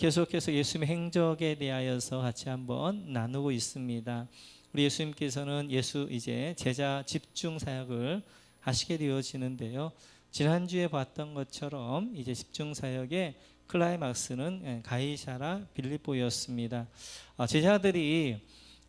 계속해서 예수님의 행적에 대하여서 같이 한번 나누고 있습니다. 우리 예수님께서는 이제 제자 집중 사역을 하시게 되어지는데요. 지난주에 봤던 것처럼 이제 집중 사역의 클라이막스는 가이사라 빌립보였습니다. 제자들이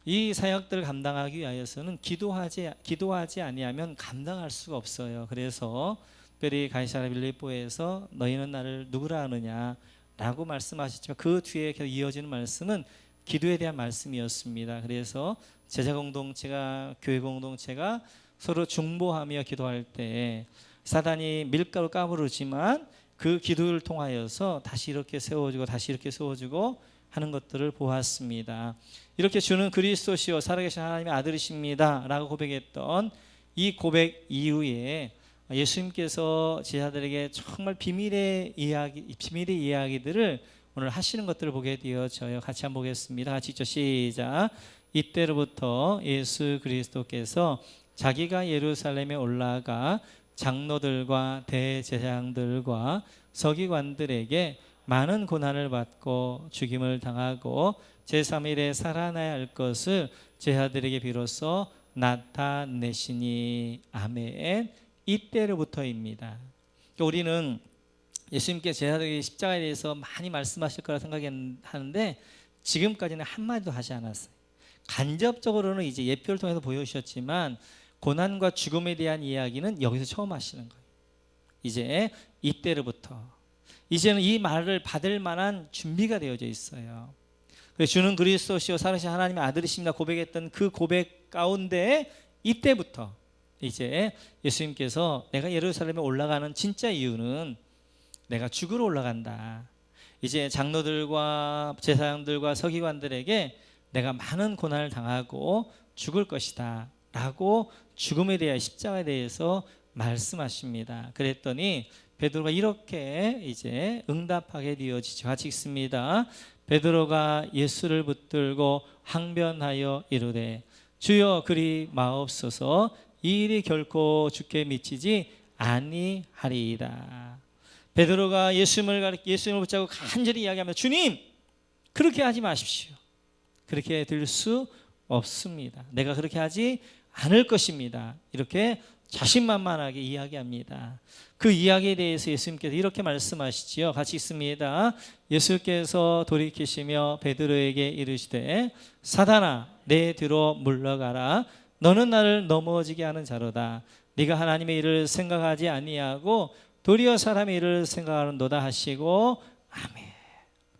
이 사역들을 감당하기 위하여서는 기도하지 아니하면 감당할 수가 없어요. 그래서 특별히 가이사라 빌립보에서 너희는 나를 누구라 하느냐 라고 말씀하셨지만 그 뒤에 계속 이어지는 말씀은 기도에 대한 말씀이었습니다. 그래서 제자 공동체가, 교회 공동체가 서로 중보하며 기도할 때 사단이 밀가루 까부르지만 그 기도를 통하여서 다시 이렇게 세워주고 다시 이렇게 세워주고 하는 것들을 보았습니다. 이렇게 주는 그리스도시요 살아계신 하나님의 아들이십니다 라고 고백했던 이 고백 이후에 예수님께서 제자들에게 정말 비밀의 이야기들을 오늘 하시는 것들을 보게 되어져요. 같이 한번 보겠습니다. 같이 읽죠. 시작. 이때로부터 예수 그리스도께서 자기가 예루살렘에 올라가 장로들과 대제사장들과 서기관들에게 많은 고난을 받고 죽임을 당하고 제3일에 살아나야 할 것을 제자들에게 비로소 나타내시니. 아멘. 이때로부터입니다. 우리는 예수님께 제자들에게 십자가에 대해서 많이 말씀하실 거라 생각하는데 지금까지는 한마디도 하지 않았어요. 간접적으로는 이제 예표를 통해서 보여주셨지만 고난과 죽음에 대한 이야기는 여기서 처음 하시는 거예요. 이제 이때로부터 이제는 이 말을 받을 만한 준비가 되어져 있어요. 그래서 주는 그리스도시요 살아계신 하나님의 아들이십니다 고백했던 그 고백 가운데 이때부터 이제 예수님께서 내가 예루살렘에 올라가는 진짜 이유는 내가 죽으러 올라간다. 이제 장로들과 제사장들과 서기관들에게 내가 많은 고난을 당하고 죽을 것이다 라고 죽음에 대한 십자가에 대해서 말씀하십니다. 그랬더니 베드로가 이렇게 이제 응답하게 되어지죠. 같이 읽습니다. 베드로가 예수를 붙들고 항변하여 이르되 주여 그리 마옵소서 이 일이 결코 주께 미치지 아니하리이다. 베드로가 예수님을 붙잡고 간절히 이야기하면서 주님 그렇게 하지 마십시오. 그렇게 될 수 없습니다. 내가 그렇게 하지 않을 것입니다. 이렇게 자신만만하게 이야기합니다. 그 이야기에 대해서 예수님께서 이렇게 말씀하시지요. 같이 읽습니다. 예수께서 돌이키시며 베드로에게 이르시되 사단아 내 뒤로 물러가라. 너는 나를 넘어지게 하는 자로다. 네가 하나님의 일을 생각하지 아니하고 도리어 사람의 일을 생각하는도다 하시고 아멘.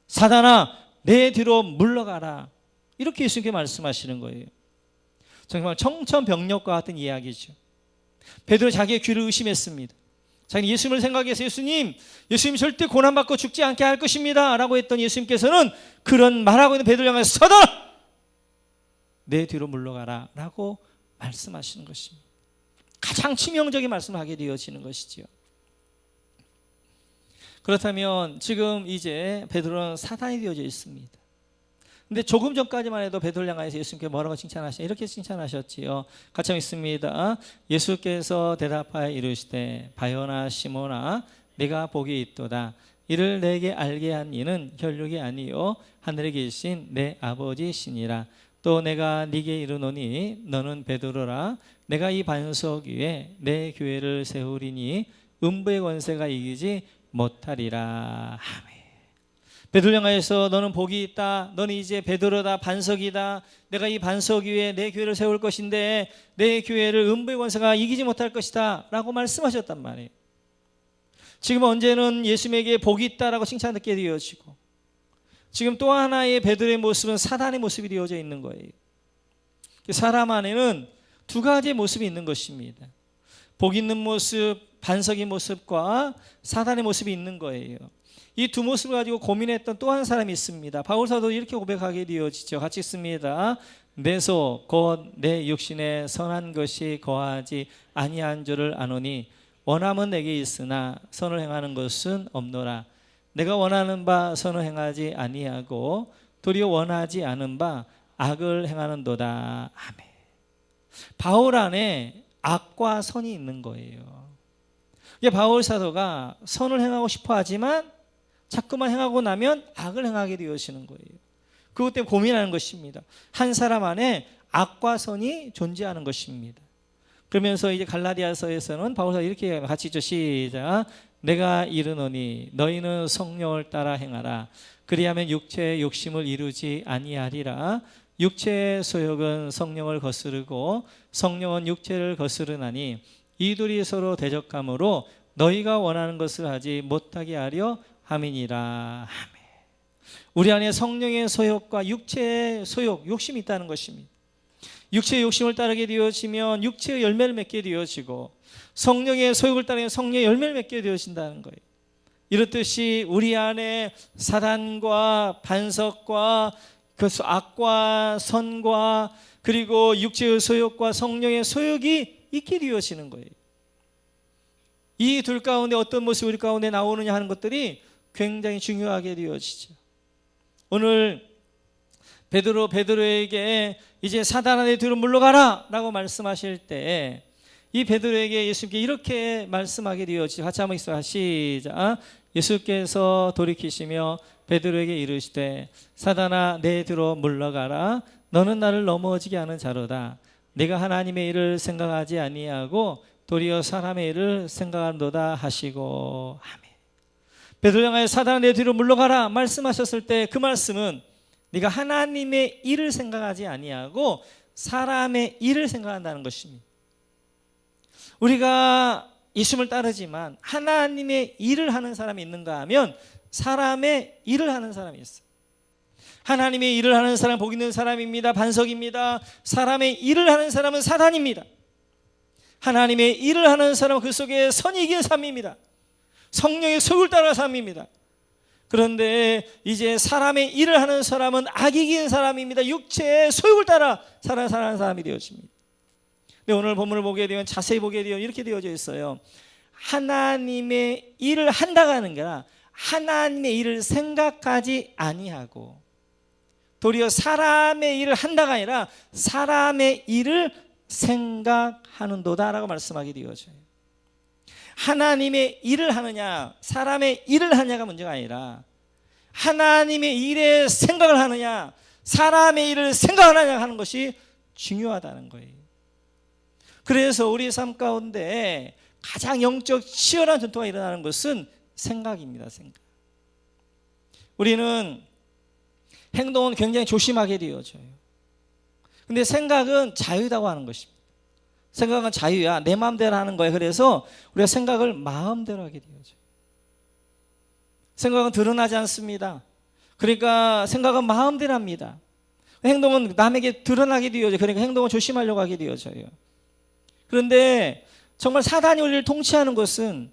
사단아 내 뒤로 물러가라. 이렇게 예수님께 말씀하시는 거예요. 정말 청천벽력과 같은 이야기죠. 베드로 자기의 귀를 의심했습니다. 자기는 예수님을 생각해서 예수님 절대 고난받고 죽지 않게 할 것입니다 라고 했던 예수님께서는 그런 말하고 있는 베드로를 향해서 사단아 내 뒤로 물러가라 라고 말씀하시는 것입니다. 가장 치명적인 말씀을 하게 되어지는 것이지요. 그렇다면 지금 이제 베드로는 사단이 되어져 있습니다. 근데 조금 전까지만 해도 베드로를 향해서 예수님께 뭐라고 칭찬하시냐 이렇게 칭찬하셨지요. 같이 읽습니다. 예수께서 대답하여 이르시되 바요나 시몬아 네가 복이 있도다. 이를 내게 알게 한 이는 혈육이 아니요 하늘에 계신 내 아버지시니라. 또 내가 네게 이르노니 너는 베드로라. 내가 이 반석 위에 내 교회를 세우리니 음부의 권세가 이기지 못하리라. 아멘. 베드로 향하여서 너는 복이 있다. 너는 이제 베드로다. 반석이다. 내가 이 반석 위에 내 교회를 세울 것인데 내 교회를 음부의 권세가 이기지 못할 것이다 라고 말씀하셨단 말이에요. 지금 언제는 예수님에게 복이 있다라고 칭찬 듣게 되어지고 지금 또 하나의 베드로의 모습은 사단의 모습이 되어져 있는 거예요. 사람 안에는 두 가지의 모습이 있는 것입니다. 복 있는 모습, 반석의 모습과 사단의 모습이 있는 거예요. 이 두 모습을 가지고 고민했던 또 한 사람이 있습니다. 바울 사도도 이렇게 고백하게 되어지죠. 같이 읽습니다. 내 속 곧 내 육신에 선한 것이 거하지 아니한 줄을 아노니 원함은 내게 있으나 선을 행하는 것은 없노라. 내가 원하는 바 선을 행하지 아니하고 도리어 원하지 않은 바 악을 행하는도다. 아멘. 바울 안에 악과 선이 있는 거예요. 바울 사도가 선을 행하고 싶어 하지만 자꾸만 행하고 나면 악을 행하게 되어지는 거예요. 그것 때문에 고민하는 것입니다. 한 사람 안에 악과 선이 존재하는 것입니다. 그러면서 이제 갈라디아서에서는 바울가 이렇게 해요. 같이 읽죠. 시작. 내가 이르노니 너희는 성령을 따라 행하라. 그리하면 육체의 욕심을 이루지 아니하리라. 육체의 소욕은 성령을 거스르고 성령은 육체를 거스르나니 이둘이 서로 대적함으로 너희가 원하는 것을 하지 못하게 하려 함이니라. 아멘. 우리 안에 성령의 소욕과 육체의 소욕, 욕심이 있다는 것입니다. 육체의 욕심을 따르게 되어지면 육체의 열매를 맺게 되어지고 성령의 소욕을 따르면 성령의 열매를 맺게 되어진다는 거예요. 이렇듯이 우리 안에 사단과 반석과 그 악과 선과 그리고 육체의 소욕과 성령의 소욕이 있게 되어지는 거예요. 이 둘 가운데 어떤 모습이 우리 가운데 나오느냐 하는 것들이 굉장히 중요하게 되어지죠. 오늘 베드로에게 이제 사단아 내 뒤로 물러가라 라고 말씀하실 때 이 베드로에게 예수님께 이렇게 말씀하게 되어지죠. 같이 한번 있어요. 시작. 예수께서 돌이키시며 베드로에게 이르시되 사단아 내 뒤로 물러가라. 너는 나를 넘어지게 하는 자로다. 내가 하나님의 일을 생각하지 아니하고 도리어 사람의 일을 생각한도다 하시고. 아멘. 베드로 향하여 사단아 내 뒤로 물러가라 말씀하셨을 때 그 말씀은 네가 하나님의 일을 생각하지 아니하고 사람의 일을 생각한다는 것입니다. 우리가 예수님을 따르지만 하나님의 일을 하는 사람이 있는가 하면 사람의 일을 하는 사람이 있어요. 하나님의 일을 하는 사람 복 있는 사람입니다. 반석입니다. 사람의 일을 하는 사람은 사단입니다. 하나님의 일을 하는 사람은 그 속에 선이 이긴 삶입니다. 성령의 속을 따라 삶입니다. 그런데 이제 사람의 일을 하는 사람은 악이 이긴 사람입니다. 육체의 소욕을 따라 살아가는 사람이 되어집니다. 근데 오늘 본문을 보게 되면 자세히 보게 되면 이렇게 되어져 있어요. 하나님의 일을 한다고 하는 게 아니라 하나님의 일을 생각하지 아니하고 도리어 사람의 일을 한다가 아니라 사람의 일을 생각하는도다 라고 말씀하게 되어져요. 하나님의 일을 하느냐 사람의 일을 하느냐가 문제가 아니라 하나님의 일에 생각을 하느냐 사람의 일을 생각하느냐 하는 것이 중요하다는 거예요. 그래서 우리 삶 가운데 가장 영적 치열한 전투가 일어나는 것은 생각입니다. 생각. 우리는 행동은 굉장히 조심하게 되어져요. 근데 생각은 자유다고 하는 것입니다. 생각은 자유야. 내 마음대로 하는 거야. 그래서 우리가 생각을 마음대로 하게 되어져요. 생각은 드러나지 않습니다. 그러니까 생각은 마음대로 합니다. 행동은 남에게 드러나게 되어져요. 그러니까 행동은 조심하려고 하게 되어져요. 그런데 정말 사단이 우리를 통치하는 것은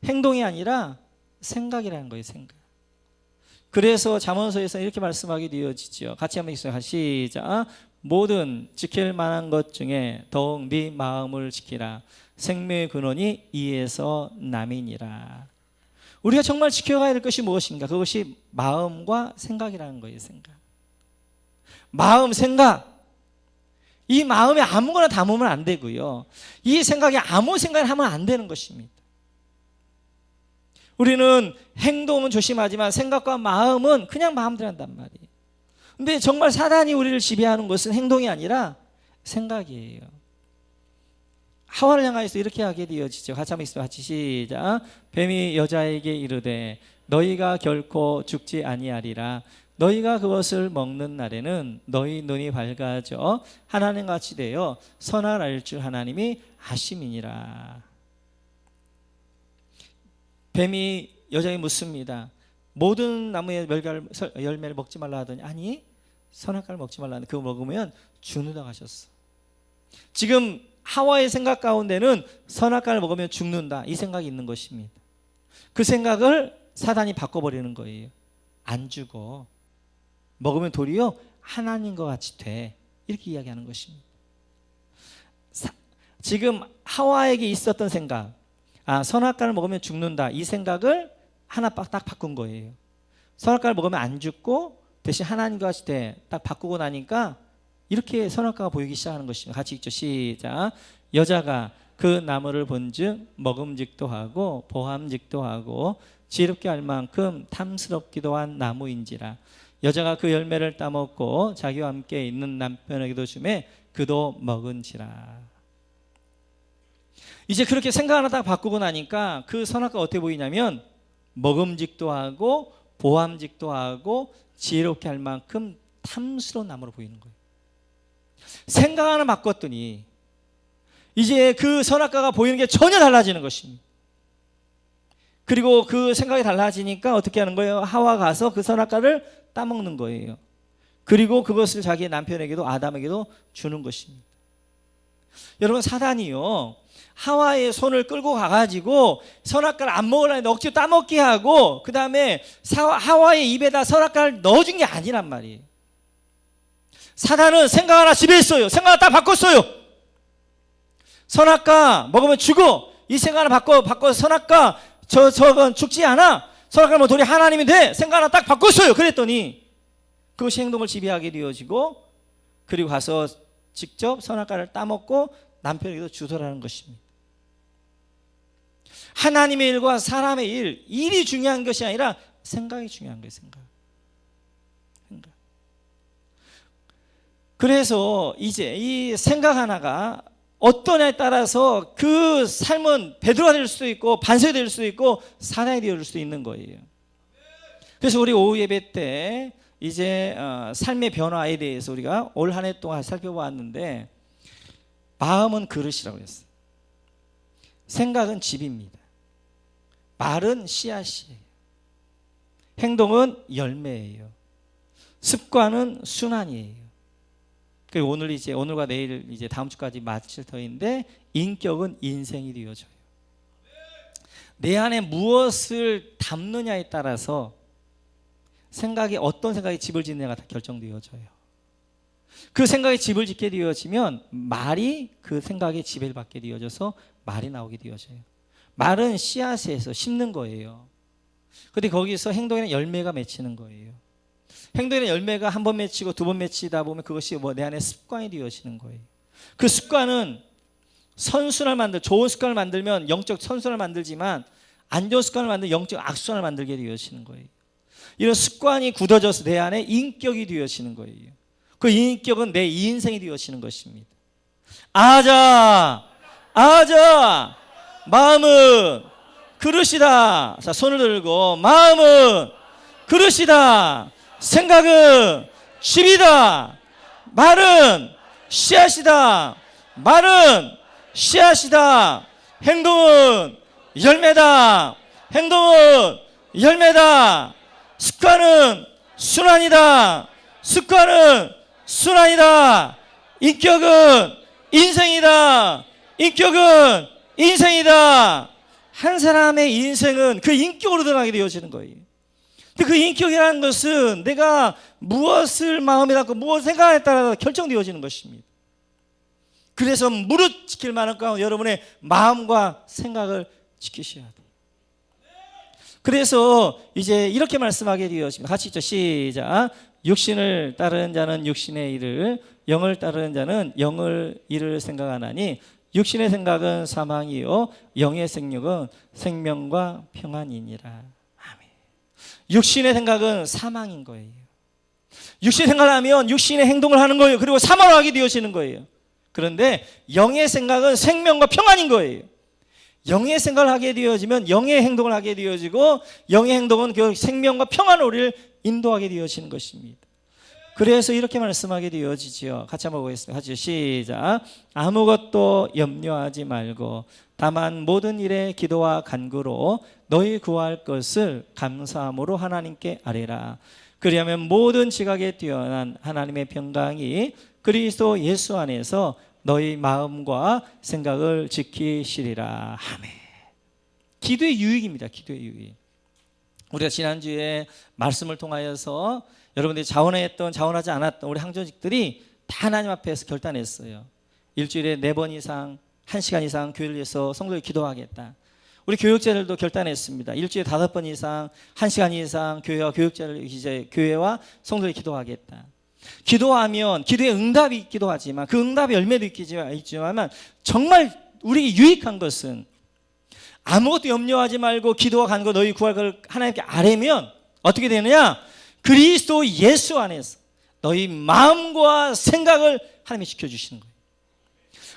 행동이 아니라 생각이라는 거예요. 생각. 그래서 잠언서에서 이렇게 말씀하게 되어지죠. 같이 한번 읽어요. 시작. 모든 지킬 만한 것 중에 더욱 네 마음을 지키라. 생명의 근원이 이에서 남이니라. 우리가 정말 지켜가야 될 것이 무엇인가? 그것이 마음과 생각이라는 거예요. 생각. 마음, 생각. 이 마음에 아무거나 담으면 안 되고요. 이 생각에 아무 생각을 하면 안 되는 것입니다. 우리는 행동은 조심하지만 생각과 마음은 그냥 마음대로 한단 말이에요. 근데 정말 사단이 우리를 지배하는 것은 행동이 아니라 생각이에요. 하와를 향하여서 이렇게 하게 되어지죠. 같이 한번 있어요. 같이 시작. 뱀이 여자에게 이르되 너희가 결코 죽지 아니하리라. 너희가 그것을 먹는 날에는 너희 눈이 밝아져 하나님같이 되어 선을 알 줄 하나님이 아심이니라. 뱀이 여자에게 묻습니다. 모든 나무의 열매를 먹지 말라 하더니 아니 선악과를 먹지 말라 하는데 그거 먹으면 죽는다고 하셨어. 지금 하와의 생각 가운데는 선악과를 먹으면 죽는다 이 생각이 있는 것입니다. 그 생각을 사단이 바꿔버리는 거예요. 안 죽어. 먹으면 도리어 하나님과 같이 돼. 이렇게 이야기하는 것입니다. 지금 하와에게 있었던 생각, 선악과를 먹으면 죽는다 이 생각을 하나 딱 바꾼 거예요. 선악과를 먹으면 안 죽고 대신 하나님과 같이 돼. 딱 바꾸고 나니까 이렇게 선악과가 보이기 시작하는 것입니다. 같이 읽죠. 시작. 여자가 그 나무를 본즉 먹음직도 하고 보함직도 하고 지혜롭게 할 만큼 탐스럽기도 한 나무인지라. 여자가 그 열매를 따먹고 자기와 함께 있는 남편에게도 주매 그도 먹은지라. 이제 그렇게 생각 하나 딱 바꾸고 나니까 그 선악과가 어떻게 보이냐면 먹음직도 하고 보암직도 하고 지혜롭게 할 만큼 탐스러운 나무로 보이는 거예요. 생각 하나 바꿨더니 이제 그 선악과가 보이는 게 전혀 달라지는 것입니다. 그리고 그 생각이 달라지니까 어떻게 하는 거예요? 하와 가서 그 선악과를 따먹는 거예요. 그리고 그것을 자기의 남편에게도 아담에게도 주는 것입니다. 여러분, 사단이요, 하와의 손을 끌고 가가지고 선악과를 안 먹으려는데 억지로 따먹게 하고 그 다음에 하와의 입에다 선악과를 넣어준 게 아니란 말이에요. 사단은 생각 하나 지배했어요. 생각 하나 딱 바꿨어요. 선악과 먹으면 죽어. 이 생각 하나 바꿔 선악과 저건 죽지 않아. 선악과 뭐 돌이 하나님이 돼. 생각 하나 딱 바꿨어요. 그랬더니 그것이 행동을 지배하게 되어지고 그리고 가서 직접 선악과를 따먹고 남편에게도 주소라는 것입니다. 하나님의 일과 사람의 일이 중요한 것이 아니라 생각이 중요한 거예요. 생각. 그래서 이제 이 생각 하나가 어떠냐에 따라서 그 삶은 베드로가 될 수도 있고 반석이 될 수도 있고 사단이 될 수도 있는 거예요. 그래서 우리 오후 예배 때 이제 삶의 변화에 대해서 우리가 올 한 해 동안 살펴보았는데 마음은 그릇이라고 했어요. 생각은 집입니다. 말은 씨앗이에요. 행동은 열매예요. 습관은 순환이에요. 그리고 오늘과 내일 이제 다음 주까지 마칠 터인데 인격은 인생이 되어져요. 내 안에 무엇을 담느냐에 따라서 어떤 생각이 집을 짓느냐가 다 결정되어져요. 그 생각이 집을 짓게 되어지면 말이 그 생각에 지배를 받게 되어져서 말이 나오게 되어져요. 말은 씨앗에서 심는 거예요. 그런데 거기서 행동에는 열매가 맺히는 거예요. 행동에는 열매가 한 번 맺히고 두 번 맺히다 보면 그것이 내 안에 습관이 되어지는 거예요. 그 습관은 좋은 습관을 만들면 영적 선순환을 만들지만 안 좋은 습관을 만들면 영적 악순환을 만들게 되어지는 거예요. 이런 습관이 굳어져서 내 안에 인격이 되어지는 거예요. 그 인격은 내 인생이 되어지는 것입니다. 아자 마음은 그릇이다. 자, 손을 들고 마음은 그릇이다. 생각은 집이다. 말은 씨앗이다. 말은 씨앗이다. 행동은 열매다. 행동은 열매다. 습관은 순환이다. 습관은 순환이다. 인격은 인생이다. 인격은 인생이다. 한 사람의 인생은 그 인격으로 드러나게 되어지는 거예요. 근데 그 인격이라는 것은 내가 무엇을 마음에 담고 무엇을 생각에 따라 결정되어지는 것입니다. 그래서 무릇 지킬 만한 가운데 여러분의 마음과 생각을 지키셔야 돼요. 그래서 이제 이렇게 말씀하게 되어집니다. 같이 있죠. 시작. 육신을 따르는 자는 육신의 일을, 영을 따르는 자는 영을 일을 생각하나니 육신의 생각은 사망이요 영의 생육은 생명과 평안이니라. 아멘. 육신의 생각은 사망인 거예요. 육신의 생각을 하면 육신의 행동을 하는 거예요. 그리고 사망을 하게 되어지는 거예요. 그런데 영의 생각은 생명과 평안인 거예요. 영의 생각을 하게 되어지면 영의 행동을 하게 되어지고 영의 행동은 그 생명과 평안을 우리를 인도하게 되어지는 것입니다. 그래서 이렇게 말씀하게 되어지죠. 같이 한번 보겠습니다. 같이 시작. 아무것도 염려하지 말고 다만 모든 일에 기도와 간구로 너희 구할 것을 감사함으로 하나님께 아뢰라. 그리하면 모든 지각에 뛰어난 하나님의 평강이 그리스도 예수 안에서 너희 마음과 생각을 지키시리라. 아멘. 기도의 유익입니다. 기도의 유익. 우리가 지난주에 말씀을 통하여서 여러분들이 자원했던 자원하지 않았던 우리 항조직들이 다 하나님 앞에서 결단했어요. 일주일에 4번 이상 1시간 이상 교회를 위해서 성도를 기도하겠다. 우리 교육자들도 결단했습니다. 일주일에 5번 이상 1시간 이상 교회와 성도를 기도하겠다. 기도하면 기도에 응답이 있기도 하지만 그 응답의 열매도 있지만 정말 우리에게 유익한 것은 아무것도 염려하지 말고 기도와 간구 너희 구할 걸 하나님께 아뢰면 어떻게 되느냐? 그리스도 예수 안에서 너희 마음과 생각을 하나님이 지켜주시는 거예요.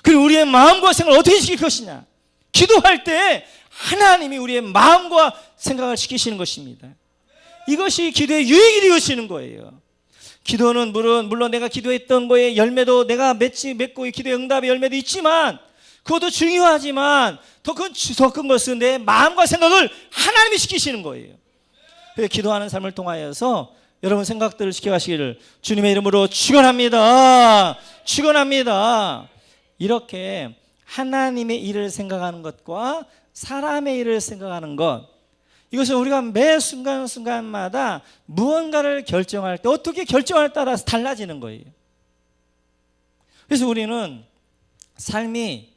그리고 우리의 마음과 생각을 어떻게 지킬 것이냐? 기도할 때 하나님이 우리의 마음과 생각을 지키시는 것입니다. 이것이 기도의 유익이 되어지는 거예요. 기도는 물론 내가 기도했던 거에 열매도 내가 맺고 기도의 응답의 열매도 있지만 그것도 중요하지만 더 큰 것은 내 마음과 생각을 하나님이 지키시는 거예요. 기도하는 삶을 통하여서 여러분 생각들을 지켜가시기를 주님의 이름으로 축원합니다. 축원합니다. 이렇게 하나님의 일을 생각하는 것과 사람의 일을 생각하는 것, 이것은 우리가 매 순간순간마다 무언가를 결정할 때 어떻게 결정하냐에 따라서 달라지는 거예요. 그래서 우리는 삶이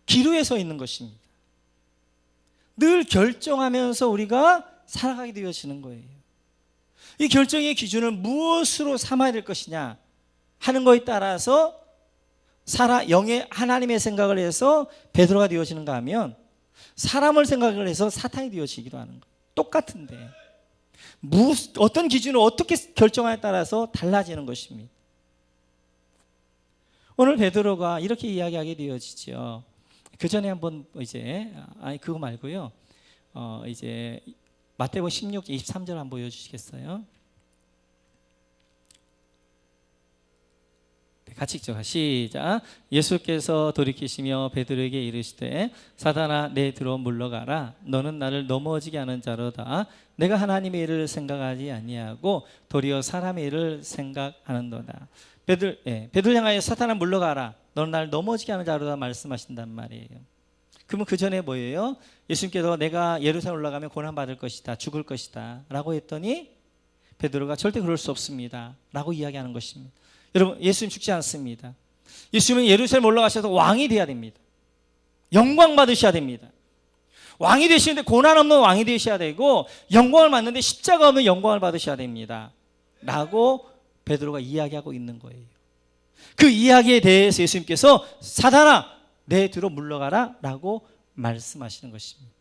기로에 서 있는 것입니다. 늘 결정하면서 우리가 살아가게 되어지는 거예요. 이 결정의 기준을 무엇으로 삼아야 될 것이냐 하는 것에 따라서 영의 하나님의 생각을 해서 베드로가 되어지는가 하면 사람을 생각을 해서 사탄이 되어지기도 하는 거예요. 똑같은데 어떤 기준을 어떻게 결정하냐에 따라서 달라지는 것입니다. 오늘 베드로가 이렇게 이야기하게 되어지죠. 그 전에 한번 그거 말고요. 이제 마태복음 16, 23절 한번 보여주시겠어요? 같이 읽죠. 시작. 예수께서 돌이키시며 베드로에게 이르시되 사단아 내 뒤로 물러가라. 너는 나를 넘어지게 하는 자로다. 내가 하나님의 일을 생각하지 아니하고 도리어 사람의 일을 생각하는도다. 베드로 향하여 사단아 물러가라. 너는 나를 넘어지게 하는 자로다 말씀하신단 말이에요. 그러면 그 전에 뭐예요? 예수님께서 내가 예루살렘 올라가면 고난받을 것이다. 죽을 것이다. 라고 했더니 베드로가 절대 그럴 수 없습니다. 라고 이야기하는 것입니다. 여러분, 예수님 죽지 않습니다. 예수님은 예루살렘 올라가셔서 왕이 돼야 됩니다. 영광 받으셔야 됩니다. 왕이 되시는데 고난 없는 왕이 되셔야 되고 영광을 받는데 십자가 없는 영광을 받으셔야 됩니다. 라고 베드로가 이야기하고 있는 거예요. 그 이야기에 대해서 예수님께서 사단아 내 뒤로 물러가라 라고 말씀하시는 것입니다.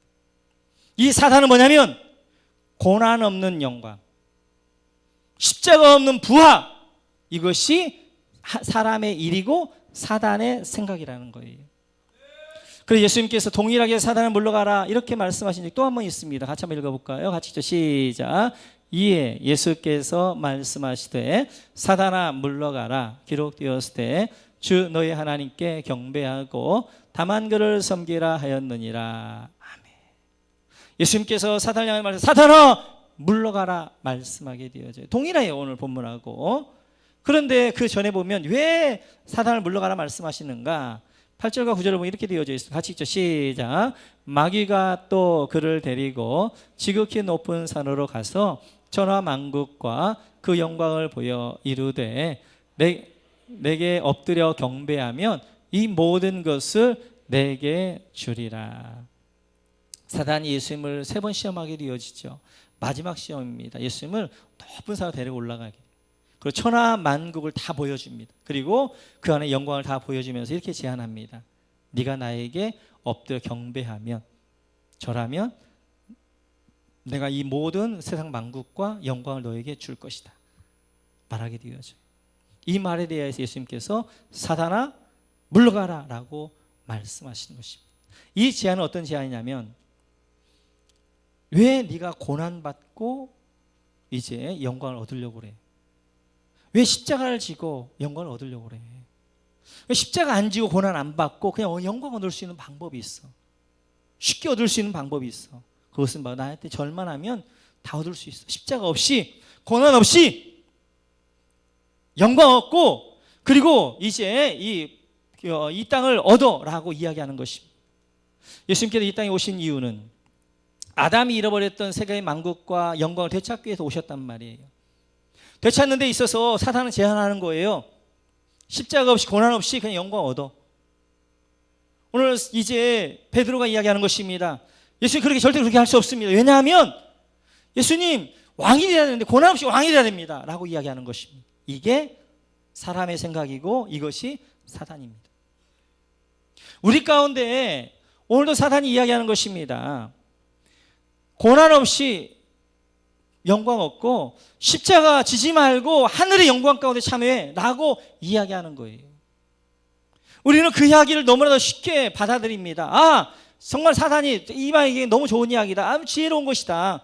이 사단은 뭐냐면 고난 없는 영광, 십자가 없는 부활, 이것이 사람의 일이고 사단의 생각이라는 거예요. 그래서 예수님께서 동일하게 사단을 물러가라 이렇게 말씀하신 적이 또 한 번 있습니다. 같이 한번 읽어볼까요? 같이 읽죠. 시작. 이에 예수께서 말씀하시되 사단아 물러가라 기록되었을 때 주 너희 하나님께 경배하고 다만 그를 섬기라 하였느니라. 아멘. 예수님께서 사단을 향해 말씀 사단아 물러가라 말씀하게 되어져요. 동일해요 오늘 본문하고. 그런데 그 전에 보면 왜 사단을 물러가라 말씀하시는가? 8절과 9절을 보면 이렇게 되어져 있습니다. 같이 읽죠. 시작. 마귀가 또 그를 데리고 지극히 높은 산으로 가서 천하 만국과 그 영광을 보여 이르되 내게 엎드려 경배하면 이 모든 것을 내게 주리라. 사단이 예수님을 3번 시험하게 되어지죠. 마지막 시험입니다. 예수님을 높은 산으로 데리고 올라가게. 그리고 천하 만국을 다 보여줍니다. 그리고 그 안에 영광을 다 보여주면서 이렇게 제안합니다. 네가 나에게 엎드려 경배하면 저라면 내가 이 모든 세상 만국과 영광을 너에게 줄 것이다. 말하게 되어져요. 이 말에 대해서 예수님께서 사단아 물러가라 라고 말씀하시는 것입니다. 이 제안은 어떤 제안이냐면 왜 네가 고난받고 이제 영광을 얻으려고 그래? 왜 십자가를 지고 영광을 얻으려고 그래? 왜 십자가 안 지고 고난 안 받고 그냥 영광 얻을 수 있는 방법이 있어. 쉽게 얻을 수 있는 방법이 있어. 그것은 나한테 절만 하면 다 얻을 수 있어. 십자가 없이 고난 없이 영광 얻고 그리고 이제 이 땅을 얻어라고 이야기하는 것입니다. 예수님께서 이 땅에 오신 이유는 아담이 잃어버렸던 세계의 만국과 영광을 되찾기 위해서 오셨단 말이에요. 되찾는 데 있어서 사단은 제안하는 거예요. 십자가 없이 고난 없이 그냥 영광 얻어. 오늘 이제 베드로가 이야기하는 것입니다. 예수님 절대 그렇게 할 수 없습니다. 왜냐하면 예수님 왕이 되어야 되는데 고난 없이 왕이 되어야 됩니다. 라고 이야기하는 것입니다. 이게 사람의 생각이고 이것이 사단입니다. 우리 가운데 오늘도 사단이 이야기하는 것입니다. 고난 없이 영광 얻고 십자가 지지 말고 하늘의 영광 가운데 참여해 라고 이야기하는 거예요. 우리는 그 이야기를 너무나도 쉽게 받아들입니다. 아, 정말 사단이 이 말이 너무 좋은 이야기다. 아주 지혜로운 것이다.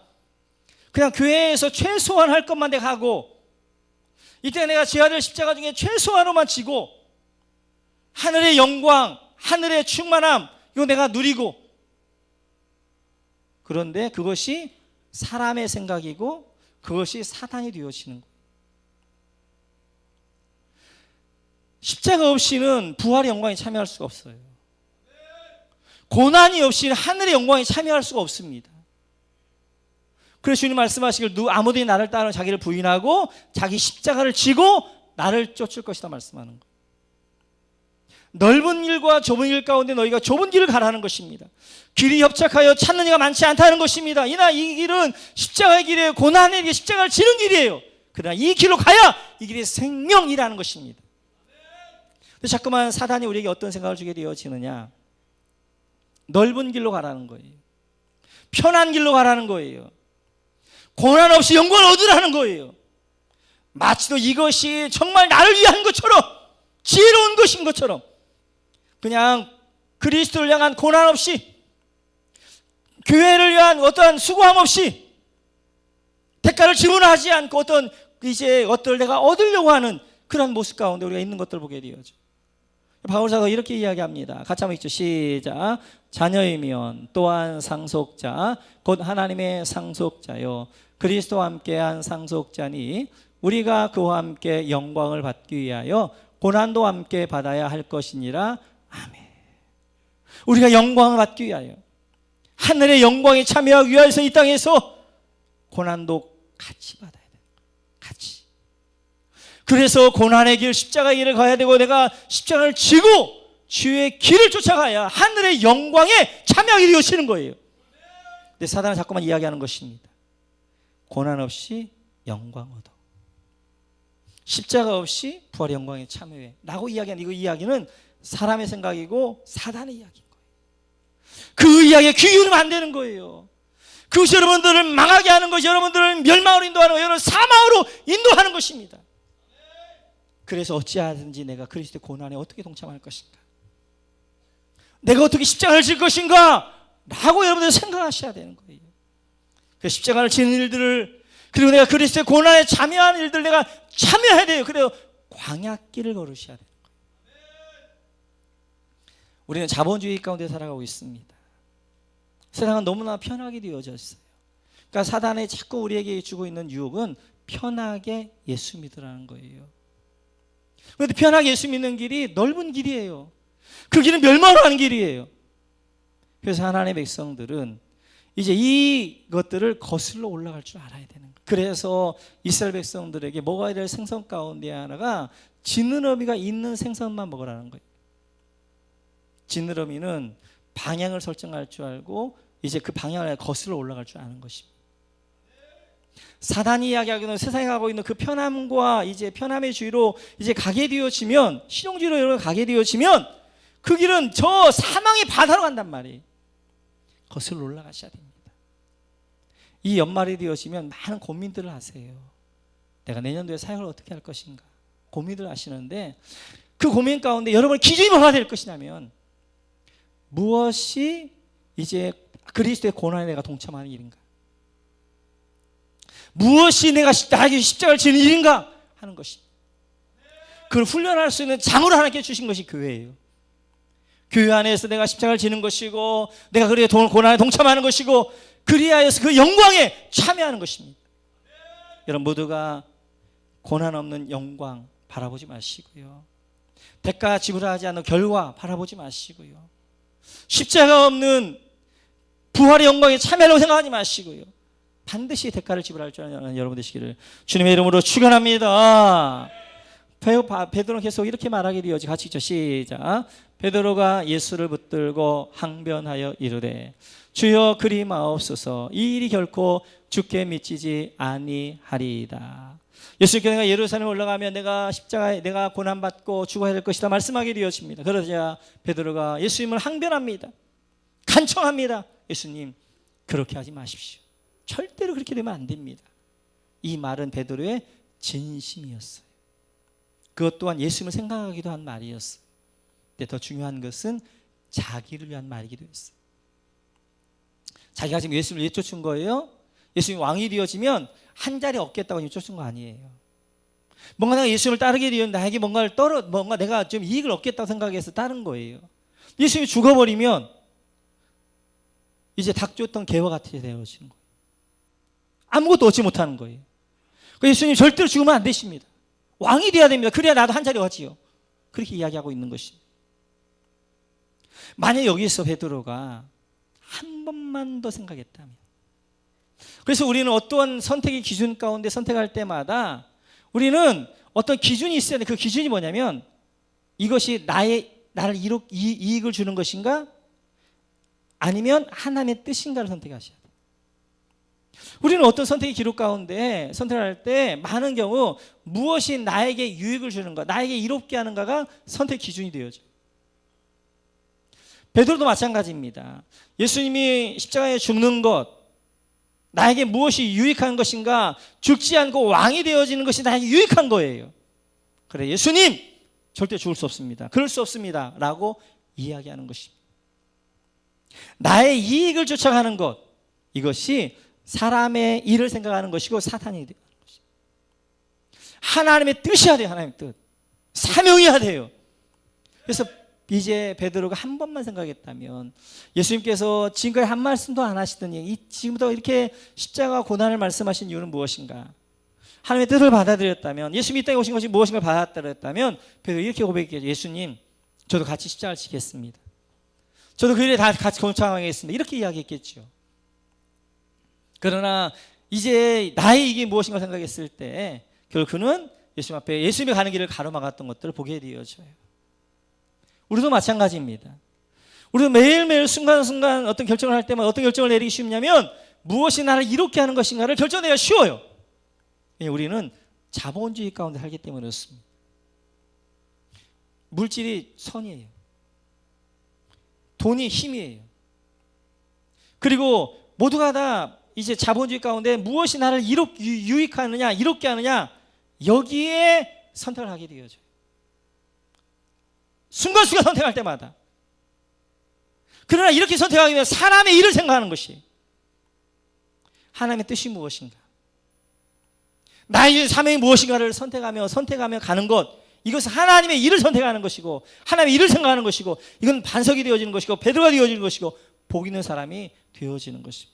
그냥 교회에서 최소한 할 것만 내가 하고 이때 내가 지어야 될 십자가 중에 최소한으로만 지고 하늘의 영광, 하늘의 충만함 이거 내가 누리고, 그런데 그것이 사람의 생각이고 그것이 사단이 되어지는 거예요. 십자가 없이는 부활의 영광에 참여할 수가 없어요. 고난이 없이는 하늘의 영광에 참여할 수가 없습니다. 그래서 주님 말씀하시길 아무든지 나를 따르는 자기를 부인하고 자기 십자가를 지고 나를 쫓을 것이다 말씀하는 거예요. 넓은 길과 좁은 길 가운데 너희가 좁은 길을 가라는 것입니다. 길이 협착하여 찾는 이가 많지 않다는 것입니다. 이나 이 길은 십자가의 길이에요. 고난의 길, 십자가를 지는 길이에요. 그러나 이 길로 가야 이 길이 생명이라는 것입니다. 근데 자꾸만 사단이 우리에게 어떤 생각을 주게 되어지느냐, 넓은 길로 가라는 거예요. 편한 길로 가라는 거예요. 고난 없이 영광을 얻으라는 거예요. 마치도 이것이 정말 나를 위한 것처럼, 지혜로운 것인 것처럼, 그냥 그리스도를 향한 고난 없이, 교회를 위한 어떠한 수고함 없이, 대가를 지불하지 않고 어떤 내가 얻으려고 하는 그런 모습 가운데 우리가 있는 것들을 보게 되어죠. 바울사가 이렇게 이야기합니다. 같이 한번 읽죠. 시작. 자녀이면 또한 상속자 곧 하나님의 상속자요 그리스도와 함께한 상속자니 우리가 그와 함께 영광을 받기 위하여 고난도 함께 받아야 할 것이니라. 아멘. 우리가 영광을 받기 위하여, 하늘의 영광에 참여하기 위해서 이 땅에서 고난도 같이 받아야 돼요. 같이. 그래서 고난의 길, 십자가의 길을 가야 되고 내가 십자가를 지고 주의 길을 쫓아가야 하늘의 영광에 참여하게 되어지는 거예요. 근데 사단은 자꾸만 이야기하는 것입니다. 고난 없이 영광 얻어, 십자가 없이 부활의 영광에 참여해 라고 이야기하는 이 이야기는 사람의 생각이고 사단의 이야기인 거예요. 그 이야기에 귀 기울이면 안 되는 거예요. 그것이 여러분들을 망하게 하는 것이 여러분들을 멸망으로 인도하는 거예요. 여러분 사망으로 인도하는 것입니다. 그래서 어찌하든지 내가 그리스도의 고난에 어떻게 동참할 것인가, 내가 어떻게 십자가를 질 것인가 라고 여러분들 생각하셔야 되는 거예요. 그 십자가를 지는 일들을, 그리고 내가 그리스도의 고난에 참여하는 일들 내가 참여해야 돼요. 그래서 광야길을 걸으셔야 되는 거예요. 우리는 자본주의 가운데 살아가고 있습니다. 세상은 너무나 편하게 되어져 있어요. 그러니까 사단이 자꾸 우리에게 주고 있는 유혹은 편하게 예수 믿으라는 거예요. 그런데 편하게 예수 믿는 길이 넓은 길이에요. 그 길은 멸망으로 가는 길이에요. 그래서 하나님의 백성들은 이제 이것들을 거슬러 올라갈 줄 알아야 되는 거예요. 그래서 이스라엘 백성들에게 먹어야 될 생선 가운데 하나가 지느러미가 있는 생선만 먹으라는 거예요. 지느러미는 방향을 설정할 줄 알고 이제 그 방향을 거슬러 올라갈 줄 아는 것입니다. 사단이 이야기하기는 세상에 가고 있는 그 편함과 이제 편함의 주의로 이제 가게 되어지면, 실용주의로 여러분 가게 되어지면 그 길은 저 사망의 바다로 간단 말이에요. 거슬러 올라가셔야 됩니다. 이 연말이 되어지면 많은 고민들을 하세요. 내가 내년도에 사역을 어떻게 할 것인가 고민을 하시는데, 그 고민 가운데 여러분의 기준이 뭐가 될 것이냐면 무엇이 이제 그리스도의 고난에 내가 동참하는 일인가, 무엇이 나에게 십자가를 지는 일인가 하는 것입니다. 그걸 훈련할 수 있는 장으로 하나님께 주신 것이 교회예요. 교회 안에서 내가 십자가를 지는 것이고, 내가 그리에 고난에 동참하는 것이고, 그리하여서 그 영광에 참여하는 것입니다. 여러분 모두가 고난 없는 영광 바라보지 마시고요, 대가 지불하지 않는 결과 바라보지 마시고요, 십자가 없는 부활의 영광에 참여하려고 생각하지 마시고요, 반드시 대가를 지불할 줄 아는 여러분 되시기를 주님의 이름으로 축원합니다. 베드로는 계속 이렇게 말하게 되어지. 같이 읽죠. 시작. 베드로가 예수를 붙들고 항변하여 이르되 주여 그리 마옵소서, 이 일이 결코 주께 미치지 아니하리이다. 예수께서 내가 예루살렘에 올라가면 내가 고난받고 죽어야 될 것이다 말씀하게 되어집니다. 그러자 베드로가 예수님을 항변합니다. 간청합니다. 예수님, 그렇게 하지 마십시오. 절대로 그렇게 되면 안 됩니다. 이 말은 베드로의 진심이었어요. 그것 또한 예수님을 생각하기도 한 말이었어요. 근데 더 중요한 것은 자기를 위한 말이기도 했어요. 자기가 지금 예수님을 내쫓은 거예요. 예수님이 왕이 되어지면 한 자리 얻겠다고 내쫓은 거 아니에요. 뭔가 내가 예수님을 따르게 되면 나에게 뭔가 내가 좀 이익을 얻겠다고 생각해서 따른 거예요. 예수님이 죽어버리면 이제 닭 줬던 개와 같이 되어지는 거예요. 아무것도 얻지 못하는 거예요. 예수님 절대로 죽으면 안 되십니다. 왕이 돼야 됩니다. 그래야 나도 한 자리 얻지요. 그렇게 이야기하고 있는 것입니다. 만약 여기서 베드로가 한 번만 더 생각했다면, 그래서 우리는 어떠한 선택의 기준 가운데 선택할 때마다 우리는 어떤 기준이 있어야 돼. 그 기준이 뭐냐면 이것이 나를 이익을 주는 것인가 아니면 하나님의 뜻인가를 선택하셔야 돼요. 우리는 어떤 선택의 기록 가운데 선택할 때 많은 경우 무엇이 나에게 유익을 주는가, 나에게 이롭게 하는가가 선택 기준이 되어져요. 베드로도 마찬가지입니다. 예수님이 십자가에 죽는 것, 나에게 무엇이 유익한 것인가, 죽지 않고 왕이 되어지는 것이 나에게 유익한 거예요. 그래, 예수님 절대 죽을 수 없습니다. 그럴 수 없습니다 라고 이야기하는 것입니다. 나의 이익을 쫓아가는 것, 이것이 사람의 일을 생각하는 것이고 사탄이 되는 것입니다. 하나님의 뜻이어야 돼요. 하나님의 뜻, 사명이어야 돼요. 그래서 이제 베드로가 한 번만 생각했다면, 예수님께서 지금까지 한 말씀도 안 하시더니 지금부터 이렇게 십자가 고난을 말씀하신 이유는 무엇인가, 하나님의 뜻을 받아들였다면, 예수님이 이 땅에 오신 것이 무엇인가 받아들였다면 베드로 이렇게 고백했죠. 예수님, 저도 같이 십자가를 지겠습니다. 저도 그 일에 다 같이 동참하겠습니다. 이렇게 이야기했겠죠. 그러나 이제 나의 이익이 무엇인가 생각했을 때 결국 그는 예수님 앞에 예수님이 가는 길을 가로막았던 것들을 보게 되어져요. 우리도 마찬가지입니다. 우리도 매일매일 순간순간 어떤 결정을 할 때마다 어떤 결정을 내리기 쉽냐면 무엇이 나를 이롭게 하는 것인가를 결정내기가 쉬워요. 우리는 자본주의 가운데 살기 때문에 그렇습니다. 물질이 선이에요. 돈이 힘이에요. 그리고 모두가 다 이제 자본주의 가운데 무엇이 나를 유익하느냐, 이롭게 하느냐, 여기에 선택을 하게 되어져요. 순간순간 선택할 때마다. 그러나 이렇게 선택하기 위해 사람의 일을 생각하는 것이, 하나님의 뜻이 무엇인가, 나의 사명이 무엇인가를 선택하며 가는 것, 이것은 하나님의 일을 선택하는 것이고 하나님의 일을 생각하는 것이고, 이건 반석이 되어지는 것이고 베드로가 되어지는 것이고 복 있는 사람이 되어지는 것입니다.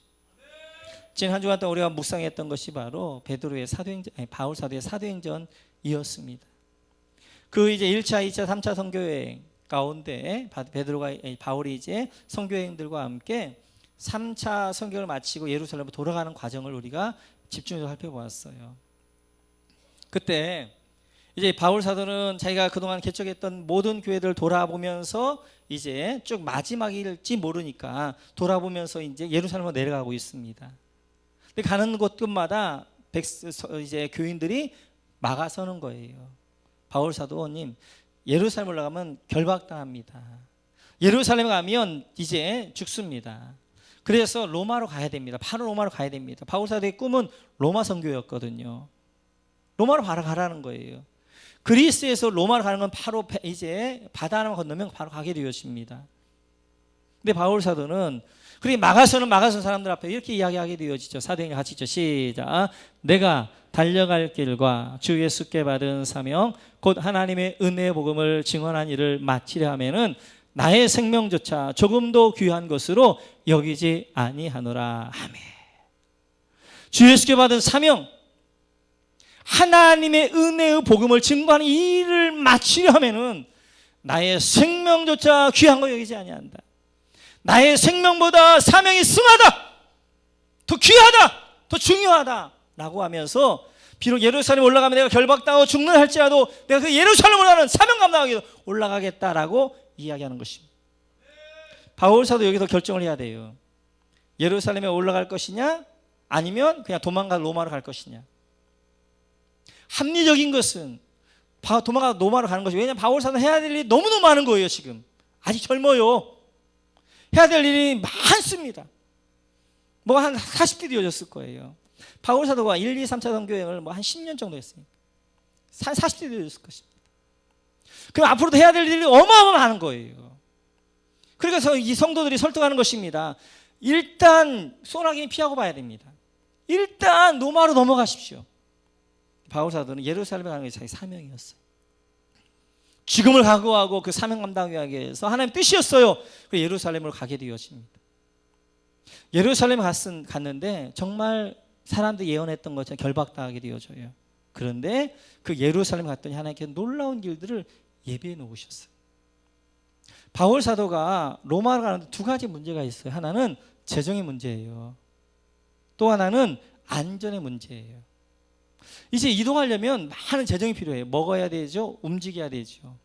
지난 한 주간 동안 우리가 묵상했던 것이 바로 베드로의 바울 사도의 사도행전이었습니다. 그 이제 1차, 2차, 3차 선교여행 가운데 바울이 이제 선교여행들과 함께 3차 선교를 마치고 예루살렘으로 돌아가는 과정을 우리가 집중해서 살펴보았어요. 그때 이제 바울 사도는 자기가 그동안 개척했던 모든 교회들을 돌아보면서 이제 쭉 마지막일지 모르니까 돌아보면서 이제 예루살렘으로 내려가고 있습니다. 근데 가는 곳마다 이제 교인들이 막아서는 거예요. 바울 사도님, 예루살렘 올라가면 결박당합니다. 예루살렘에 가면 이제 죽습니다. 그래서 로마로 가야 됩니다. 바로 로마로 가야 됩니다. 바울 사도의 꿈은 로마 선교였거든요. 로마로 바로 가라는 거예요. 그리스에서 로마로 가는 건 바로 이제 바다 하나만 건너면 바로 가게 되어집니다. 근데 바울 사도는 그렇게 막아서는 사람들 앞에 이렇게 이야기하게 되어지죠. 사도행전 같이 있죠. 시작. 내가 달려갈 길과 주 예수께 받은 사명 곧 하나님의 은혜의 복음을 증언한 일을 마치려 하면은 나의 생명조차 조금도 귀한 것으로 여기지 아니하노라. 아멘. 주 예수께 받은 사명, 하나님의 은혜의 복음을 증거하는 일을 마치려 하면은 나의 생명조차 귀한 거 여기지 아니한다. 나의 생명보다 사명이 승하다, 더 귀하다, 더 중요하다 라고 하면서 비록 예루살렘 올라가면 내가 결박당하고 죽는 할지라도 내가 그 예루살렘 올라가는 사명 감당하기 위해서 올라가겠다라고 이야기하는 것입니다. 바울 사도 여기서 결정을 해야 돼요. 예루살렘에 올라갈 것이냐 아니면 그냥 도망가 로마로 갈 것이냐. 합리적인 것은 도망가 로마로 가는 것이, 왜냐하면 바울 사도는 해야 될 일이 너무너무 많은 거예요. 지금 아직 젊어요. 해야 될 일이 많습니다. 뭐 한 40대 이어졌을 거예요. 바울 사도가 1, 2, 3차 선교여행을 뭐 한 10년 정도 했으니까 한 40대 이어졌을 것입니다. 그럼 앞으로도 해야 될 일이 어마어마한 거예요. 그래서 이 성도들이 설득하는 것입니다. 일단 소나기 피하고 봐야 됩니다. 일단 로마로 넘어가십시오. 바울 사도는 예루살렘에 가는 게 자기 사명이었어요. 죽음을 각오하고 그 사명 감당하기 위해서 하나님 뜻이었어요. 그래서 예루살렘으로 가게 되어집니다. 예루살렘에 갔는데 정말 사람들이 예언했던 것처럼 결박당하게 되어져요. 그런데 그 예루살렘에 갔더니 하나님께서 놀라운 길들을 예비해 놓으셨어요. 바울 사도가 로마로 가는데 두 가지 문제가 있어요. 하나는 재정의 문제예요. 또 하나는 안전의 문제예요. 이제 이동하려면 많은 재정이 필요해요. 먹어야 되죠. 움직여야 되죠.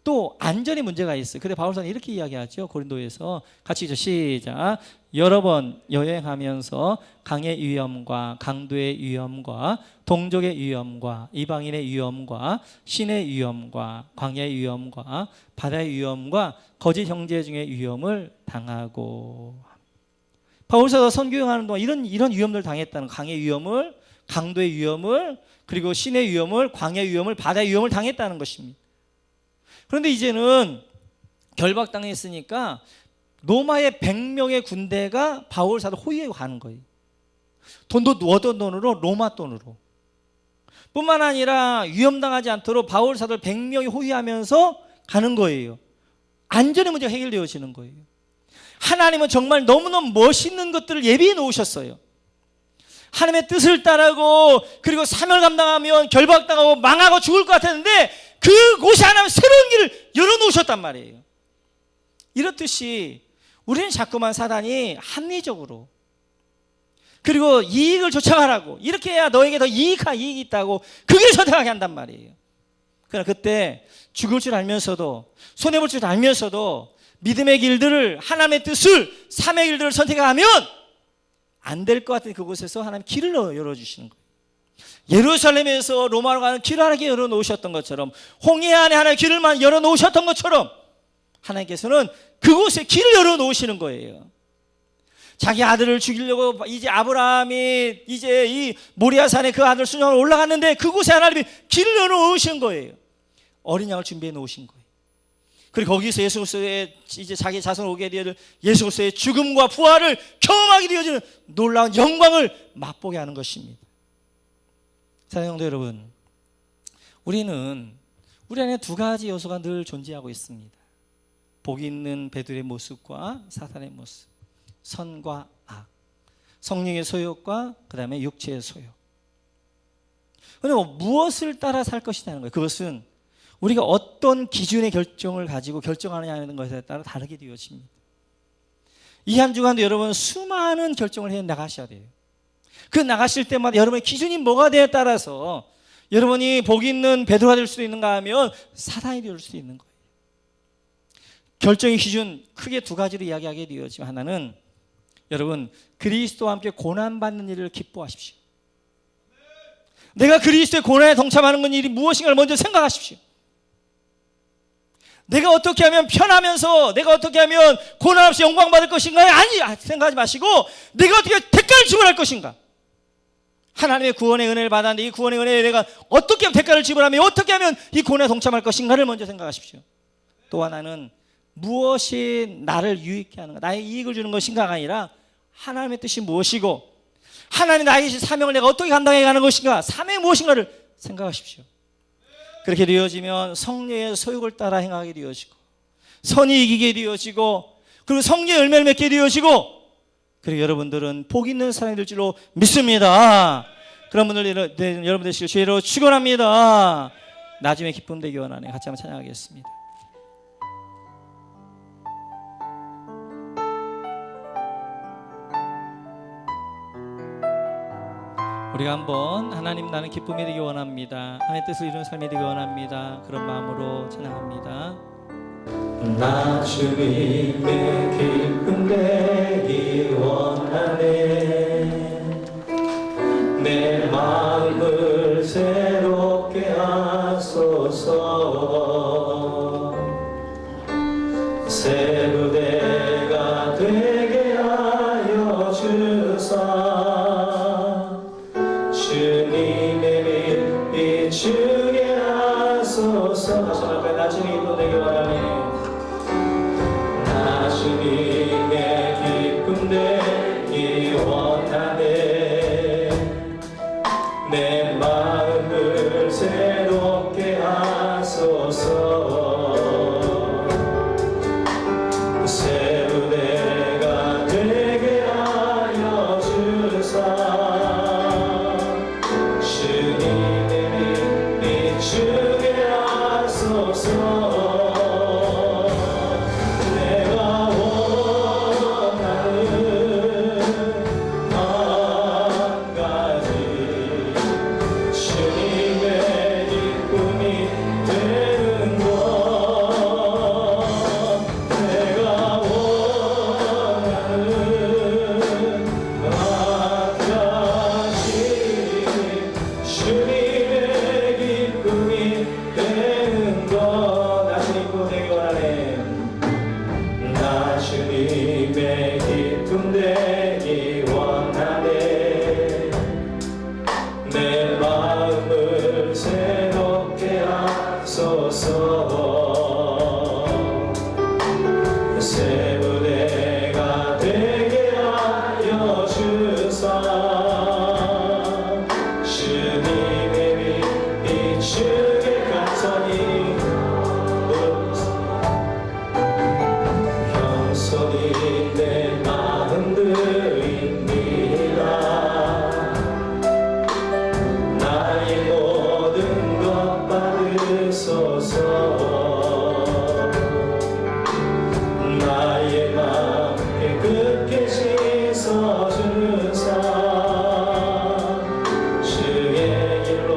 또 안전의 문제가 있어요. 근데 바울 사도는 이렇게 이야기하죠. 고린도에서 같이 시작. 여러 번 여행하면서 강의 위험과 강도의 위험과 동족의 위험과 이방인의 위험과 신의 위험과 광야의 위험과 바다의 위험과 거짓 형제 중의 위험을 당하고, 바울 사도가 선교행하는 동안 이런 위험을 당했다는, 강의 위험을, 강도의 위험을, 그리고 신의 위험을, 광야의 위험을, 바다의 위험을 당했다는 것입니다. 그런데 이제는 결박당했으니까 로마의 100명의 군대가 바울 사도 호위에 가는 거예요. 돈도 얻은 돈으로, 로마 돈으로. 뿐만 아니라 위험당하지 않도록 바울 사도를 100명이 호위하면서 가는 거예요. 안전의 문제가 해결되어지는 거예요. 하나님은 정말 너무너무 멋있는 것들을 예비해 놓으셨어요. 하나님의 뜻을 따르고 그리고 사명을 감당하면 결박당하고 망하고 죽을 것 같았는데 그곳에 하나님 새로운 길을 열어놓으셨단 말이에요. 이렇듯이 우리는 자꾸만 사단이 합리적으로 그리고 이익을 쫓아가라고, 이렇게 해야 너에게 더 이익이 있다고 그 길을 선택하게 한단 말이에요. 그러나 그때 죽을 줄 알면서도, 손해볼 줄 알면서도 믿음의 길들을, 하나님의 뜻을, 삶의 길들을 선택하면 안 될 것 같은 그곳에서 하나님 길을 열어주시는 거예요. 예루살렘에서 로마로 가는 길을 하나님께 열어놓으셨던 것처럼, 홍해 안에 하나님 길을 열어놓으셨던 것처럼 하나님께서는 그곳에 길을 열어놓으시는 거예요. 자기 아들을 죽이려고 이제 아브라함이 이제 이 모리아산에 그 아들 순양을 올라갔는데 그곳에 하나님이 길을 열어놓으신 거예요. 어린 양을 준비해 놓으신 거예요. 그리고 거기서 예수 그리스도의 이제 자기 자손 오게 되어 예수 그리스도의 죽음과 부활을 경험하게 되어지는 놀라운 영광을 맛보게 하는 것입니다. 사랑하는 성도 여러분, 우리 안에 두 가지 요소가 늘 존재하고 있습니다. 복이 있는 베드로의 모습과 사탄의 모습, 선과 악, 성령의 소욕과 그 다음에 육체의 소욕. 그런데 무엇을 따라 살 것이냐는 거예요. 그것은 우리가 어떤 기준의 결정을 가지고 결정하느냐는 것에 따라 다르게 되어집니다. 이 한 주간도 여러분 수많은 결정을 해 나가셔야 돼요. 그 나가실 때마다 여러분의 기준이 뭐가 되에 따라서 여러분이 복 있는 베드로가 될 수도 있는가 하면 사단이 될 수도 있는 거예요. 결정의 기준 크게 두 가지로 이야기하게 되었지만, 하나는 여러분 그리스도와 함께 고난받는 일을 기뻐하십시오. 내가 그리스도의 고난에 동참하는 건 일이 무엇인가를 먼저 생각하십시오. 내가 어떻게 하면 편하면서, 내가 어떻게 하면 고난 없이 영광 받을 것인가? 아니, 생각하지 마시고 내가 어떻게 대가를 지불할 것인가? 하나님의 구원의 은혜를 받았는데 이 구원의 은혜에 내가 어떻게 하면 대가를 지불하며 어떻게 하면 이 고난에 동참할 것인가를 먼저 생각하십시오. 또 하나는 무엇이 나를 유익게 하는가, 나의 이익을 주는 것인가가 아니라 하나님의 뜻이 무엇이고 하나님 나의 사명을 내가 어떻게 감당해 가는 것인가, 사명이 무엇인가를 생각하십시오. 그렇게 되어지면 성령의 소욕을 따라 행하게 되어지고 선이 이기게 되어지고 그리고 성령의 열매를 맺게 되어지고, 그리고 여러분들은 복 있는 사람이 될 줄로 믿습니다. 그런 분들 여러분 되시길 주의로 축원합니다. 나중에 기쁨 되기 원하네. 같이 한번 찬양하겠습니다. 우리가 한번 하나님 나는 기쁨이 되기 원합니다. 하나님의 뜻을 이루는 삶이 되기 원합니다. 그런 마음으로 찬양합니다. 나 주님의 기쁨 되기 원하네. 내 마음을 새롭게 하소서. 새로 비추게 하소서. 다시 한번 나 주님 기쁨 되기 원하네. 나 주님의 기쁨 되기 원하네. 내 마음을 새롭게 하소서. 새 무대가 되게 하여 주사. 주님의 비추게 하소서. 내가 원하는 한 가지 주님의 기쁨이 되는 것. 내가 원하는 한 가지 주님의 기쁨이 되는 것. 나 주님 기쁨 되기 원하네. 나 주님의 기쁨 되기 원하네. 내 마음을 새롭게 하소서. 새 무대가 되게 하여 주사. 주님의 빛 비추게 간선히 겸손히 내 마음 드립니다. 나의 모든 것 받으소서. 나의 마음 깨끗게 씻어주사. 주의 길로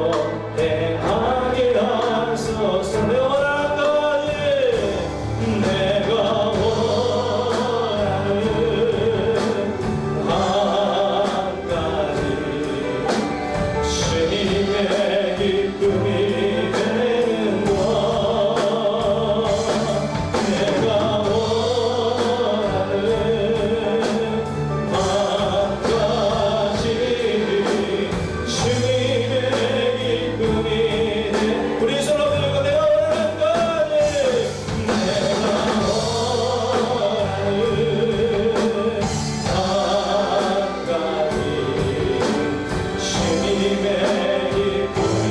행하게 하소서. 내 원하는 가지 내가 원하는 한 가지 주님의 기쁨이 되는 것. 내가 원하는 한 가지 주님의 기쁨이 되는. 우리 손을 들고 내가 원하는 가지 내가 원하는 한 가지 주님의 기쁨이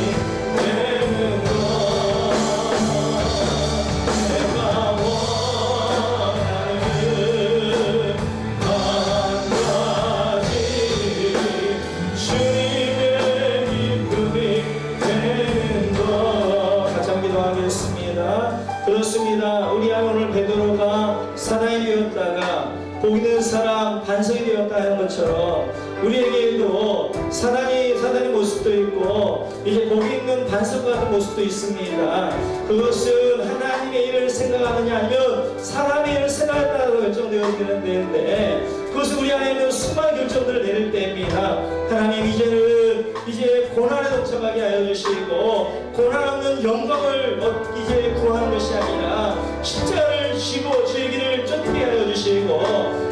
되는 것. 내가 원하는 한 가지 주님의 기쁨이 되는 것. 같이 한번 기도하겠습니다. 그렇습니다. 우리 안 오늘 베드로가 사나이 되었다가 복 있는 사람 반석이 되었다 하는 것처럼 우리에게도 사단의 모습도 있고 이제 복 있는 반석 같은 모습도 있습니다. 그것은 하나님의 일을 생각하느냐 아니면 사람의 일을 생각하느냐로 결정되어지는 데인데 그것은 우리 안에 있는 수많은 결정들을 내릴 때입니다. 하나님 이제 고난에 동참하게 하여 주시고 고난 없는 영광을 이제 구하는 것이 아니라 십자가를 지고 주의 길을 쫓게 하여 주시고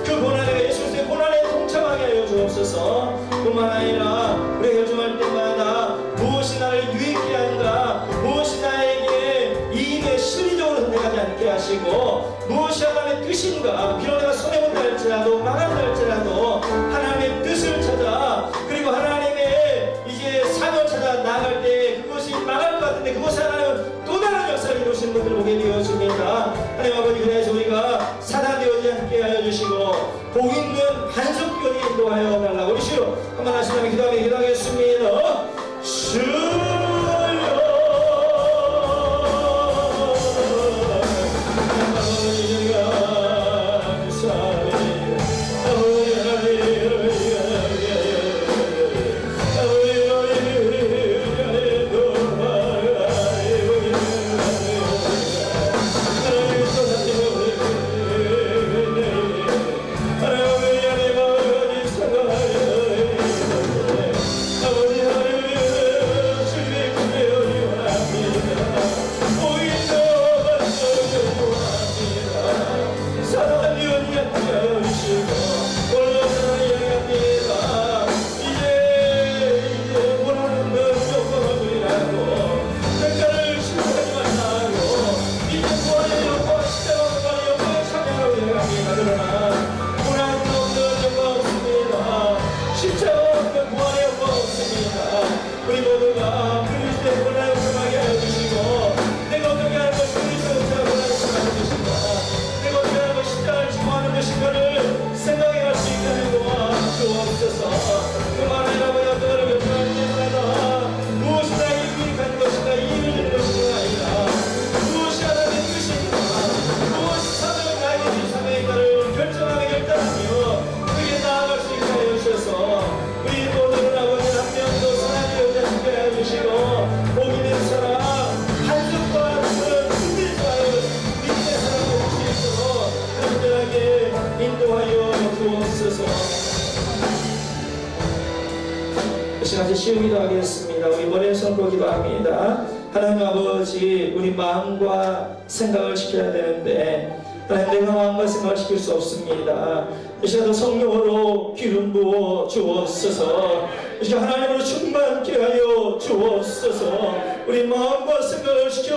그 고난에 예수 그리스도의 고난에 동참하게 하여 주옵소서. 뿐만 아니라 우리가 결정할 때마다 무엇이 나를 유익케 하는가, 무엇이 나에게 이익에 실리적으로 선택하지 않게 하시고 무엇이 하나님의 뜻인가. 비록 내가 손해본다 할지라도 망한다 할지라도 하나님의 뜻을 찾아 그리고 하나님의 이제 사명을 찾아 나아갈 때 그것이 망할 것 같은데 그것을 하나님은 또 다른 역사를 이루시는 분들 보게 되어집니다. 하나님 아버지, 그래서 우리가 사단되어지 않게 하여 주시고 복 있는 반석교리 인도하여 달라고. 우리 주여 한번 하시면 기도하겠습니다. 주여 아버지가 사랑해 아버지 지금 기도하겠습니다. 우리 머리에 손고 기도합니다. 하나님 아버지, 우리 마음과 생각을 지켜야 되는데 하나님, 내가 마음과 생각을 지킬 수 없습니다. 이 시간도 성령으로 기름 부어 주옵소서. 이 시간 하나님으로 충만케 하여 주옵소서. 우리 마음과 생각을 지켜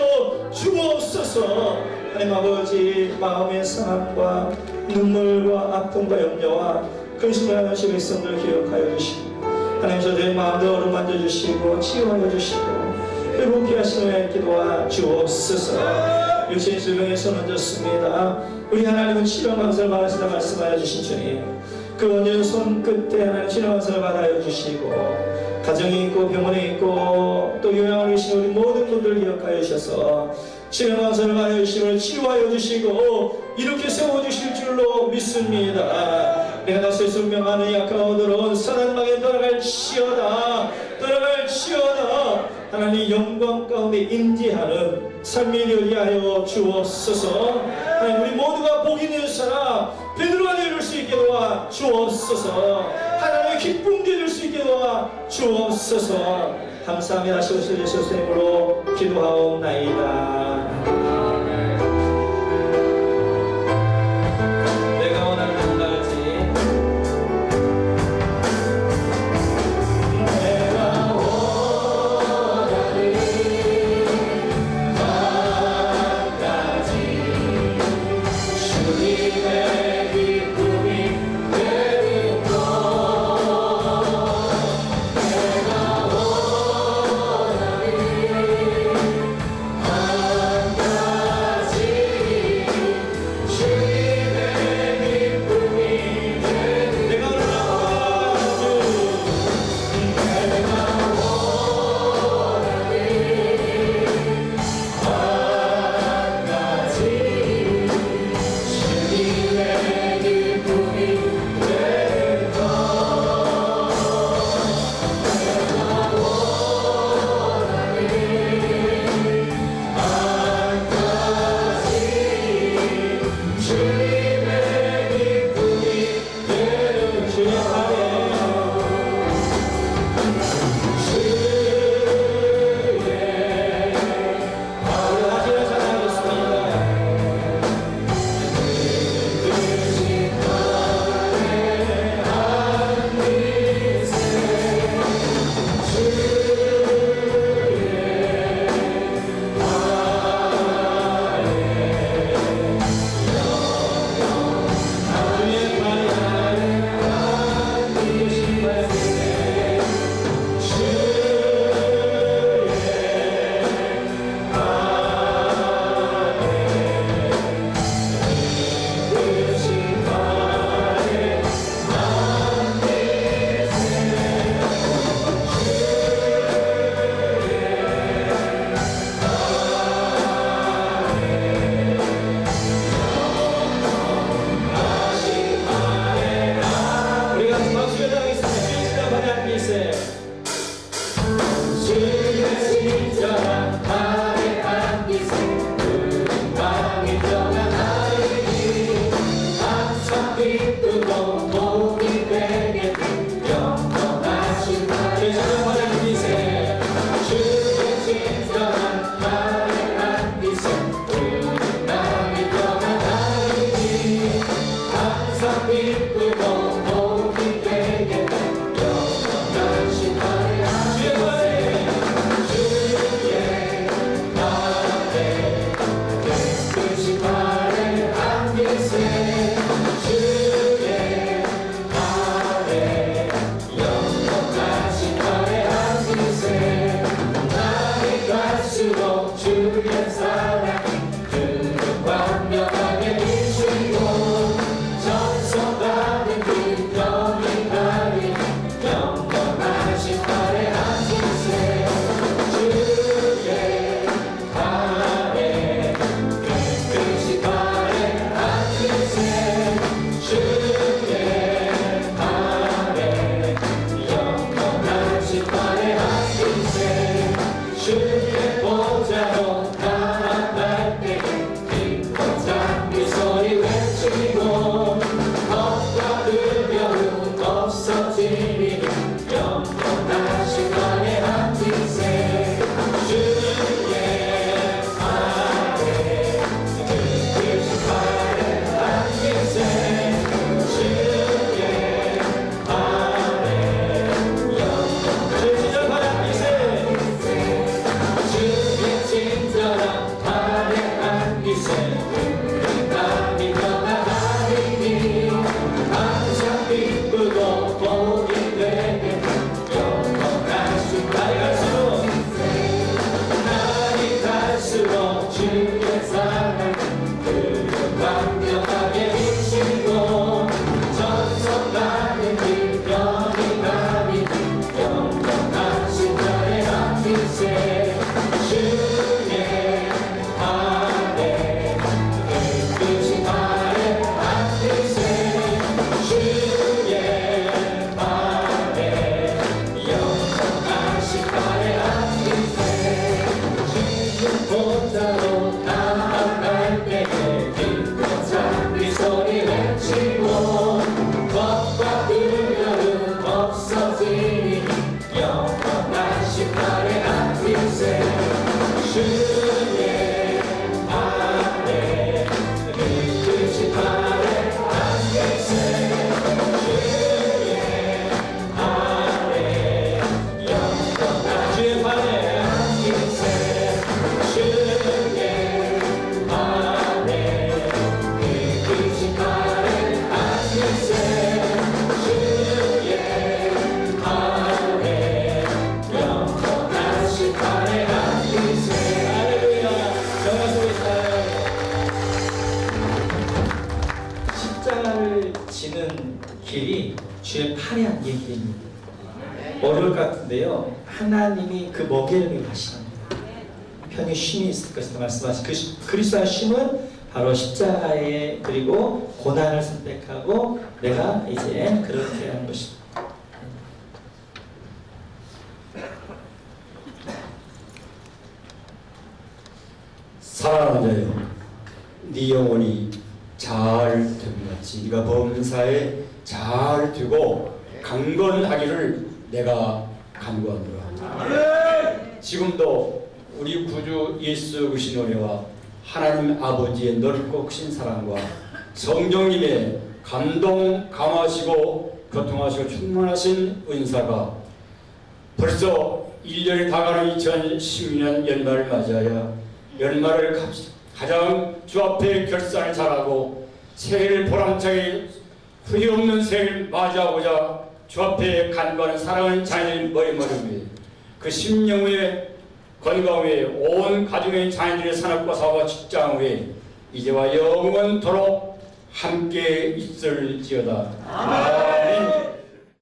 주옵소서. 하나님 아버지, 마음의 상함과 눈물과 아픔과 염려와 근심을 하신 백성들을 기억하여 주시고, 하나님 저들의 마음도 어루만져 주시고 치유하여 주시고 회복케 하시는 기도와 주옵소서. 육체의 질병에 손 얹었습니다. 우리 하나님은 치료 감사를 받으시다 말씀하여 주신 주님, 그 얹은 손끝에 하나님 치료 감사를 받아여 주시고, 가정에 있고 병원에 있고 또 요양을 계신 우리 모든 분들을 기억하여 주셔서 치료 감사를 받아여 주시고 치유하여 주시고 이렇게 세워주실 줄로 믿습니다. 내가 다시 순명하는 약하오도록 사단방에 돌아갈지어다, 돌아갈지어다. 하나님 영광 가운데 임재하는 삶이 되게 하여 주옵소서. 하나님, 우리 모두가 복 있는 사람 베드로가 되어줄 수 있게 도와 주옵소서. 하나님의 기쁨 되어줄 수 있게 도와 주옵소서. 감사합니다. 다시 오실 예수의 이름으로 기도하옵나이다. 내가 원하는 한 가지, 주의 사랑 그는 완벽하게 비추고 전성받은 그 영이 나리 영원하신 발에 앉으세 주의 발에 깨끗이 발에 앉으세 주의 발에 영원하신 발에 앉으세 주의 보좌로 나아가 혼자로 나아갈 때에 빈곤한 네 소리 외치고 겁과 두려움 없어지니 영원한 심판의 안기세 주의 아래 그 심판의 안기세 주의 아래 영원한 주의 판에 안기세 주의 아래 그 심판의 안기세 주의 아래 영원한 심판의 안기세 할렐루야. 영광 속에 살아요. 십자가를 지는 길이 주의 팔에 안긴 길입니다. 어려울 것 같은데요. 하나님이 그 먹이를 가시랍니다. 편히 쉼이 있을 것이다 말씀하신 그 그리스도의 쉼은 바로 십자가에 그리고 고난을 선택하고 내가 이제 그렇게 하는 것입니다. 사랑하는 자여, 네 영혼이 잘 되었지. 네가 범사에 잘 되고 강건하기를 내가 간구하노라. 지금도 우리 구주 예수 그리스도의 은혜와 하나님 아버지의 넓고 크신 사랑과 성령님의 감동 감하시고 교통하시고 충만하신 은사가 벌써 1년이 다가는 2012년 연말을 맞이하여 연말을 가장 주 앞에 결산을 잘하고 새해를 보람차게 후회 없는 새해를 맞이하고자 주 앞에 간구하는 사랑하는 자녀인 머리머리 위에 그 심령 위에 건강 위에 온 가정의 자녀들의 산업과 사업과 직장 위에 이제와 영원토록 함께 있을지어다. 아멘.